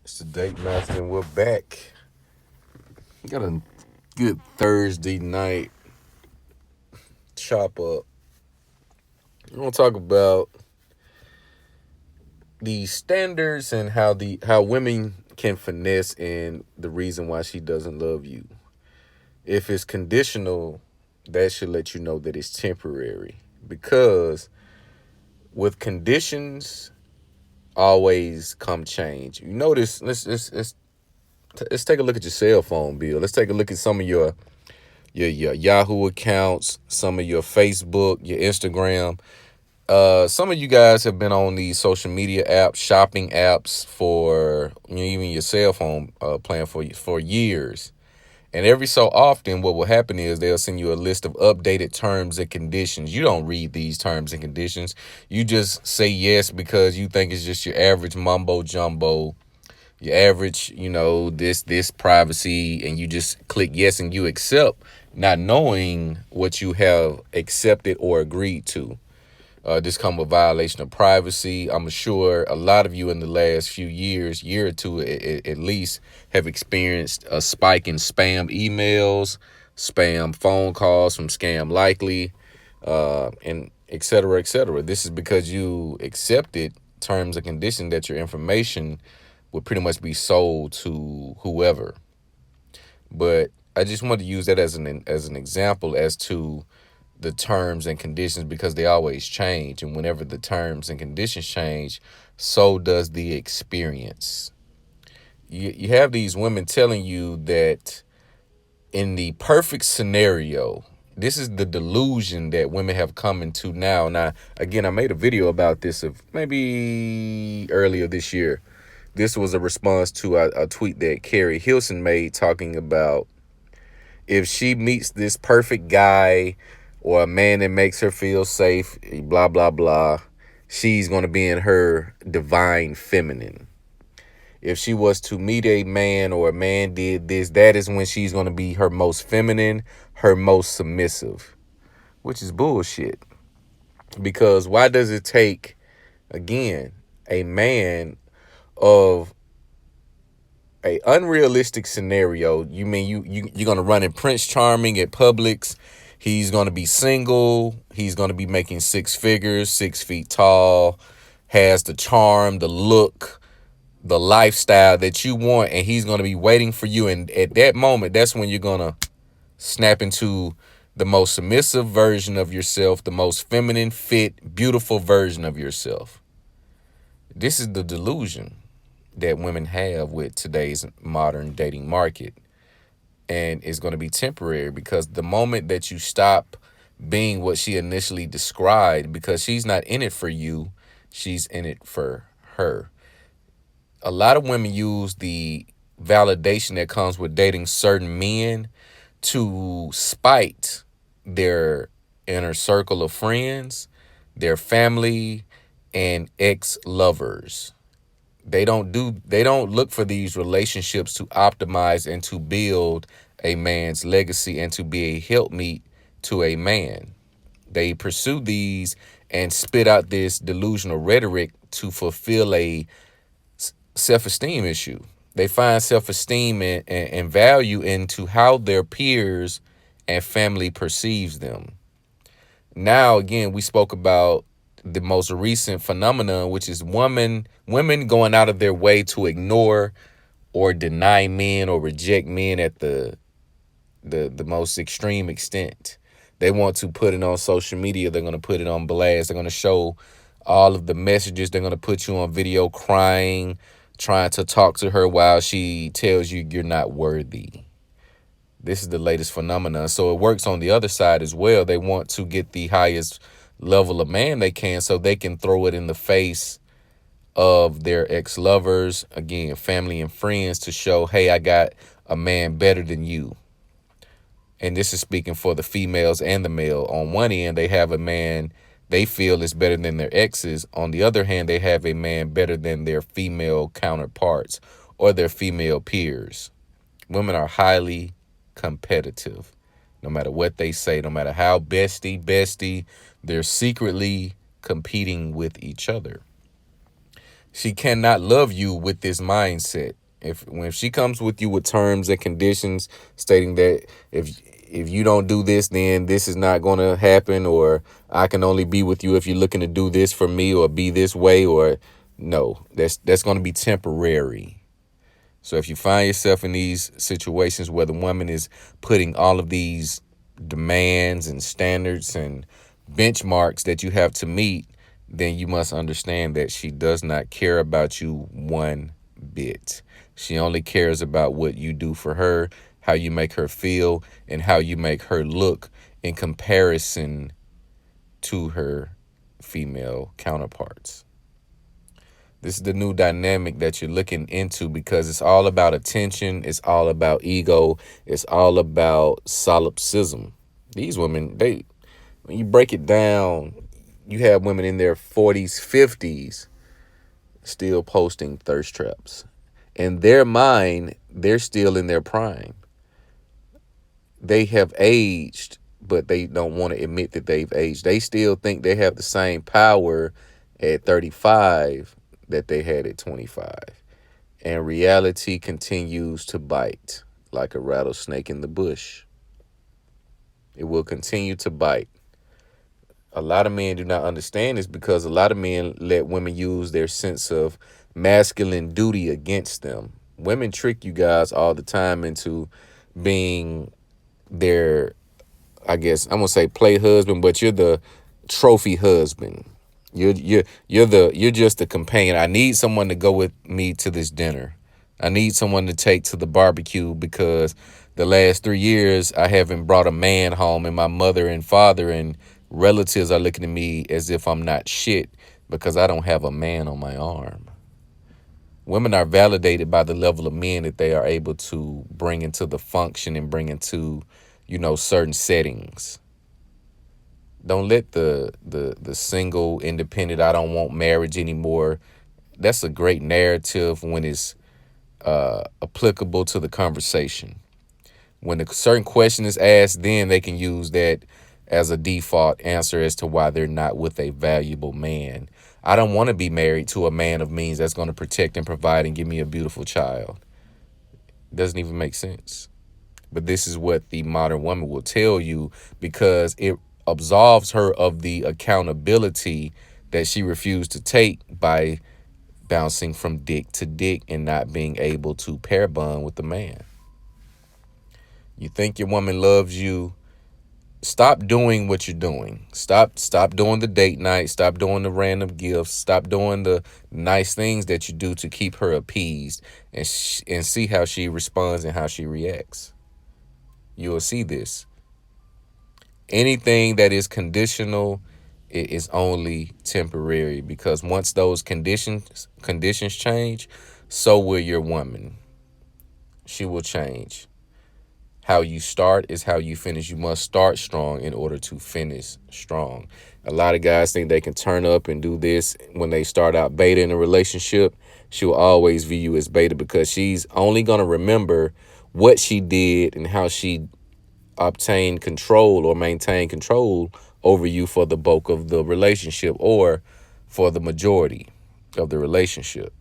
It's the Date Master, and we're back. We got a good Thursday night chop up. We're gonna talk about the standards and how women can finesse and the reason why she doesn't love you. If it's conditional, that should let you know that it's temporary. Because with conditions always come change. You notice let's take a look at your cell phone bill. Let's take a look at some of your Yahoo accounts, some of your Facebook, your Instagram. Some of you guys have been on these social media apps, shopping apps for even your cell phone plan for years. And every so often, what will happen is they'll send you a list of updated terms and conditions. You don't read these terms and conditions. You just say yes because you think it's just your average mumbo jumbo, your average, this privacy, and you just click yes and you accept, not knowing what you have accepted or agreed to. This come a violation of privacy. I'm sure a lot of you in the last few years, year or two at least, have experienced a spike in spam emails, spam phone calls from Scam Likely, and et cetera, et cetera. This is because you accepted terms and conditions that your information would pretty much be sold to whoever. But I just wanted to use that as an example as to the terms and conditions, because they always change, and whenever the terms and conditions change, so does the experience. You have these women telling you that in the perfect scenario, this is the delusion that women have come into now. Now, again, I made a video about this of maybe earlier this year. This was a response to a tweet that Carrie Hilson made talking about if she meets this perfect guy or a man that makes her feel safe, blah, blah, blah, she's going to be in her divine feminine. If she was to meet a man or a man did this, that is when she's going to be her most feminine, her most submissive, which is bullshit. Because why does it take, again, a man of a unrealistic scenario? You mean you're gonna run in Prince Charming at Publix? He's gonna be single. He's gonna be making six figures, 6 feet tall, has the charm, the look, the lifestyle that you want, and he's gonna be waiting for you. And at that moment, that's when you're gonna snap into the most submissive version of yourself, the most feminine, fit, beautiful version of yourself. This is the delusion that women have with today's modern dating market, and it's going to be temporary, because the moment that you stop being what she initially described, because she's not in it for you, she's in it for her. A lot of women use the validation that comes with dating certain men to spite their inner circle of friends, their family, and ex-lovers. They don't look for these relationships to optimize and to build a man's legacy and to be a helpmeet to a man. They pursue these and spit out this delusional rhetoric to fulfill a self-esteem issue. They find self-esteem and value into how their peers and family perceives them. Now, again, we spoke about the most recent phenomenon, which is women going out of their way to ignore or deny men or reject men at the most extreme extent. They want to put it on social media. They're going to put it on blast. They're going to show all of the messages. They're going to put you on video crying, trying to talk to her while she tells you you're not worthy. This is the latest phenomenon. So it works on the other side as well. They want to get the highest level of man they can so they can throw it in the face of their ex-lovers, again, family and friends, to show, hey, I got a man better than you. And this is speaking for the females and the male. On one end, they have a man they feel is better than their exes. On the other hand, they have a man better than their female counterparts or their female peers. Women are highly competitive. No matter what they say, no matter how bestie, they're secretly competing with each other. She cannot love you with this mindset. If she comes with you with terms and conditions stating that if you don't do this, then this is not going to happen, or I can only be with you if you're looking to do this for me or be this way, or no, that's going to be temporary. So if you find yourself in these situations where the woman is putting all of these demands and standards and benchmarks that you have to meet, then you must understand that she does not care about you one bit. She only cares about what you do for her, how you make her feel, and how you make her look in comparison to her female counterparts. This is the new dynamic that you're looking into, because it's all about attention. It's all about ego. It's all about solipsism. These women, when you break it down, you have women in their 40s, 50s still posting thirst traps. In their mind, they're still in their prime. They have aged, but they don't want to admit that they've aged. They still think they have the same power at 35 that they had at 25. And reality continues to bite like a rattlesnake in the bush. It will continue to bite. A lot of men do not understand this because a lot of men let women use their sense of masculine duty against them. Women trick you guys all the time into being their, I guess I'm gonna say play husband, but you're the trophy husband. You're just the companion. I need someone to go with me to this dinner. I need someone to take to the barbecue because the last 3 years I haven't brought a man home, and my mother and father and relatives are looking at me as if I'm not shit because I don't have a man on my arm. Women are validated by the level of men that they are able to bring into the function and bring into, certain settings. Don't let the single, independent, I don't want marriage anymore. That's a great narrative when it's applicable to the conversation. When a certain question is asked, then they can use that as a default answer as to why they're not with a valuable man. I don't want to be married to a man of means that's going to protect and provide and give me a beautiful child. Doesn't even make sense. But this is what the modern woman will tell you because it absolves her of the accountability that she refused to take by bouncing from dick to dick and not being able to pair bond with the man. You think your woman loves you, stop doing what you're doing. Stop doing the date night. Stop doing the random gifts. Stop doing the nice things that you do to keep her appeased, and see how she responds and how she reacts. You will see this. Anything that is conditional, it is only temporary, because once those conditions change, so will your woman. She will change. How you start is how you finish. You must start strong in order to finish strong. A lot of guys think they can turn up and do this when they start out beta in a relationship. She will always view you as beta because she's only going to remember what she did and how she obtained control or maintained control over you for the bulk of the relationship or for the majority of the relationship.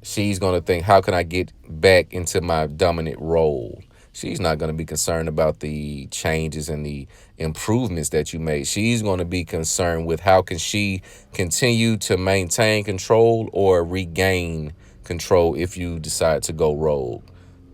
She's going to think, how can I get back into my dominant role? She's not going to be concerned about the changes and the improvements that you made. She's going to be concerned with how can she continue to maintain control or regain control if you decide to go rogue.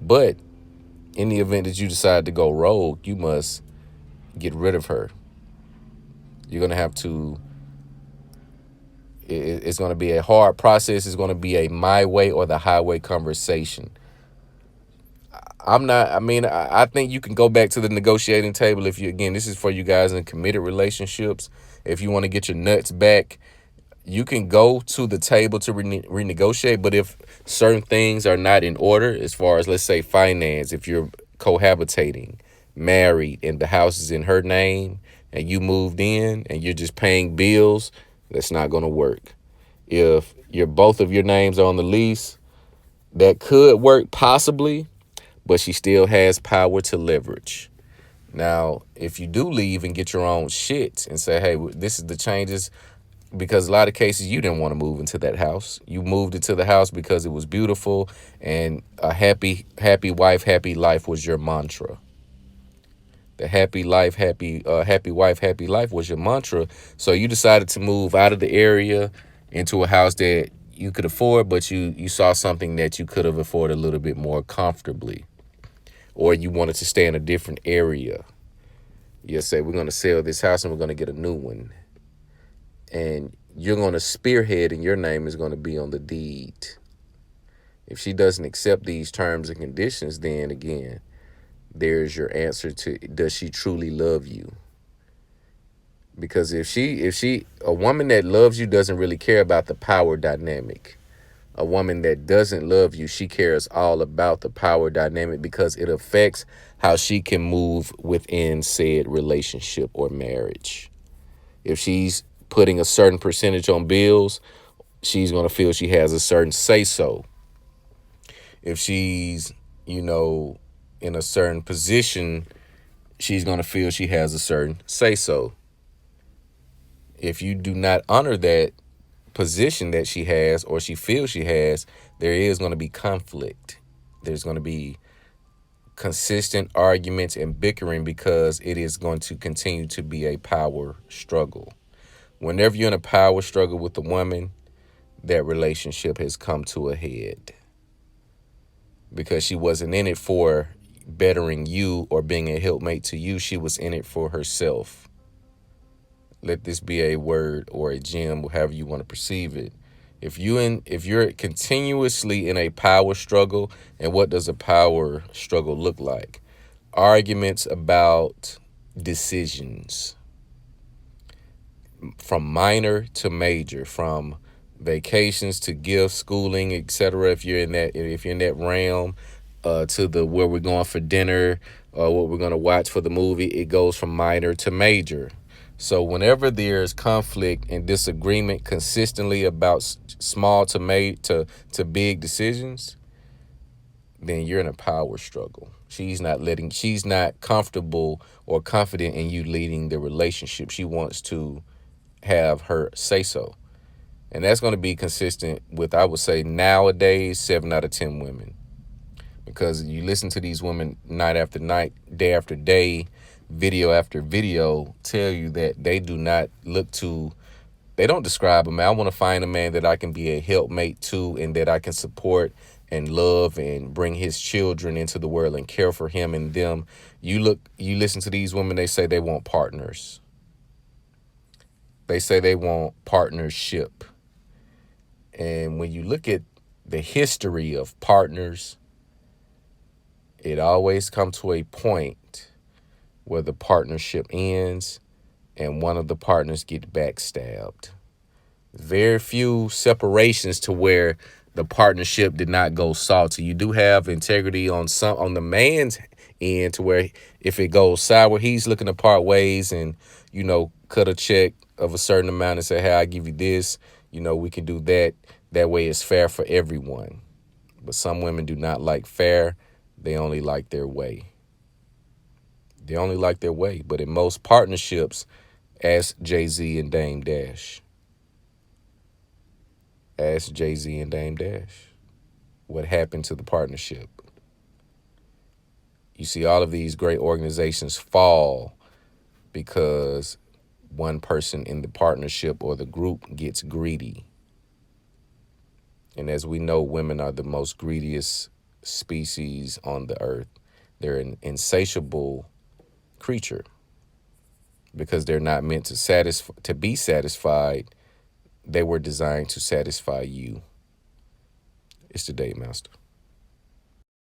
But in the event that you decide to go rogue, you must get rid of her. You're going to have to, it's going to be a hard process. It's going to be a my way or the highway conversation. I think you can go back to the negotiating table if you, again, this is for you guys in committed relationships. If you want to get your nuts back, you can go to the table to renegotiate. But if certain things are not in order, as far as, let's say, finance, if you're cohabitating, married, and the house is in her name and you moved in and you're just paying bills, that's not going to work. If both of your names are on the lease, that could work possibly, but she still has power to leverage. Now, if you do leave and get your own shit and say, hey, this is the changes, because a lot of cases you didn't want to move into that house. You moved into the house because it was beautiful, and a happy wife, happy life was your mantra. The happy life, happy wife, happy life was your mantra. So you decided to move out of the area into a house that you could afford, but you saw something that you could have afforded a little bit more comfortably, or you wanted to stay in a different area. You say, we're going to sell this house and we're going to get a new one, and you're going to spearhead, and your name is going to be on the deed. If she doesn't accept these terms and conditions, then again, there's your answer to, does she truly love you? Because if a woman that loves you doesn't really care about the power dynamic. A woman that doesn't love you, she cares all about the power dynamic, because it affects how she can move within said relationship or marriage. If she's putting a certain percentage on bills, she's going to feel she has a certain say so. If she's, in a certain position, she's going to feel she has a certain say so. If you do not honor that position that she has, or she feels she has, there is going to be conflict. There's going to be consistent arguments and bickering, because it is going to continue to be a power struggle. Whenever you're in a power struggle with a woman, that relationship has come to a head, because she wasn't in it for bettering you or being a helpmate to you. She was in it for herself. Let this be a word or a gem, however you want to perceive it. If you're continuously in a power struggle, and what does a power struggle look like? Arguments about decisions, from minor to major, from vacations to gifts, schooling, etc. If you're in that realm, to the where we're going for dinner, what we're going to watch for the movie, it goes from minor to major. So whenever there's conflict and disagreement consistently about small to big decisions, then you're in a power struggle. She's not comfortable or confident in you leading the relationship. She wants to have her say so. And that's going to be consistent with, I would say, nowadays, 7 out of 10 women. Because you listen to these women night after night, day after day, video after video, tell you that they do not they don't describe a man. I want to find a man that I can be a helpmate to, and that I can support and love and bring his children into the world and care for him and them. You listen to these women, they say they want partners. They say they want partnership. And when you look at the history of partners, it always comes to a point where the partnership ends and one of the partners get backstabbed. Very few separations to where the partnership did not go salty. You do have integrity on the man's end, to where if it goes sour, he's looking to part ways and, cut a check of a certain amount and say, hey, I give you this, we can do that. That way it's fair for everyone. But some women do not like fair. They only like their way. They only like their way. But in most partnerships, ask Jay-Z and Dame Dash. Ask Jay-Z and Dame Dash what happened to the partnership. You see all of these great organizations fall because one person in the partnership or the group gets greedy. And as we know, women are the most greediest species on the earth. They're an insatiable creature, because they're not meant to be satisfied. They were designed to satisfy you. It's the Day Master.